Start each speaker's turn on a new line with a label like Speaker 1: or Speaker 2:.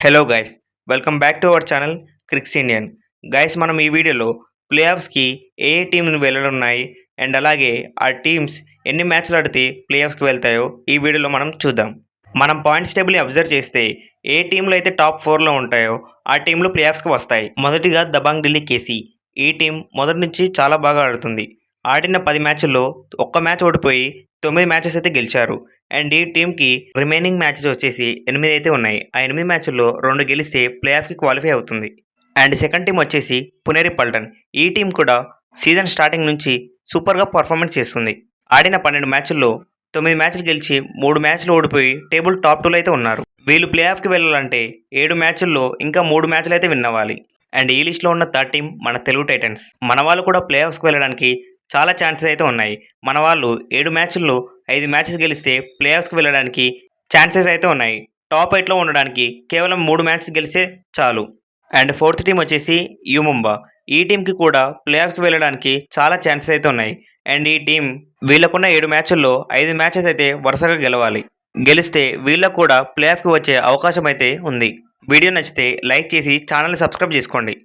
Speaker 1: Hello guys, welcome back to our channel Cricks Indian. Guys, మనం ఈ వీడియోలో play ఆఫ్స్కి ఏ ఏ టీంలు వెళ్ళనున్నాయి అండ్ అలాగే ఆ టీమ్స్ ఎన్ని మ్యాచ్లు ఆడితే ప్లే ఆఫ్స్కి వెళ్తాయో ఈ వీడియోలో మనం చూద్దాం. మనం పాయింట్స్ టేబుల్ని అబ్జర్వ్ చేస్తే ఏ టీంలు అయితే టాప్ 4లో ఉంటాయో ఆ టీంలు ప్లే ఆఫ్స్కి వస్తాయి. మొదటిగా దబాంగ్ ఢిల్లీ కేసీ. ఈ టీం మొదటి నుంచి చాలా బాగా ఆడుతుంది. ఆడిన 10 మ్యాచ్ల్లో ఒక్క మ్యాచ్ ఓడిపోయి 9 మ్యాచెస్ అయితే గెలిచారు. అండ్ ఈ టీంకి రిమైనింగ్ మ్యాచెస్ వచ్చేసి 8 అయితే ఉన్నాయి. ఆ 8 మ్యాచ్ల్లో 2 గెలిస్తే ప్లే ఆఫ్కి క్వాలిఫై అవుతుంది. అండ్ సెకండ్ టీం వచ్చేసి పునేరి పల్టన్. ఈ టీం కూడా సీజన్ స్టార్టింగ్ నుంచి సూపర్గా పర్ఫార్మెన్స్ చేస్తుంది. ఆడిన 12 మ్యాచ్ల్లో 9 మ్యాచ్లు గెలిచి 3 మ్యాచ్లు ఓడిపోయి టేబుల్ టాప్ 2లో అయితే ఉన్నారు. వీళ్ళు ప్లే ఆఫ్కి వెళ్ళాలంటే 7 మ్యాచ్ల్లో ఇంకా 3 మ్యాచ్లు అయితే విన్ అవ్వాలి. అండ్ ఈ లిస్ట్లో ఉన్న థర్డ్ టీం మన తెలుగు టైటన్స్. మన వాళ్ళు కూడా ప్లే ఆఫ్స్కి వెళ్ళడానికి చాలా ఛాన్సెస్ అయితే ఉన్నాయి. మన వాళ్ళు 7 మ్యాచ్ల్లో 5 మ్యాచెస్ గెలిస్తే ప్లే ఆఫ్స్కి వెళ్ళడానికి ఛాన్సెస్ అయితే ఉన్నాయి. టాప్ 8లో ఉండడానికి కేవలం 3 మ్యాచెస్ గెలిస్తే చాలు. అండ్ ఫోర్త్ టీం వచ్చేసి యుముంబా. ఈ టీంకి కూడా ప్లే ఆఫ్కి వెళ్ళడానికి చాలా ఛాన్సెస్ అయితే ఉన్నాయి. అండ్ ఈ టీం వీళ్ళకున్న 7 మ్యాచ్ల్లో 5 మ్యాచెస్ అయితే వరుసగా గెలవాలి. గెలిస్తే వీళ్ళకు కూడా ప్లే ఆఫ్కి వచ్చే అవకాశం అయితే ఉంది. వీడియో నచ్చితే లైక్ చేసి ఛానల్ని సబ్స్క్రైబ్ చేసుకోండి.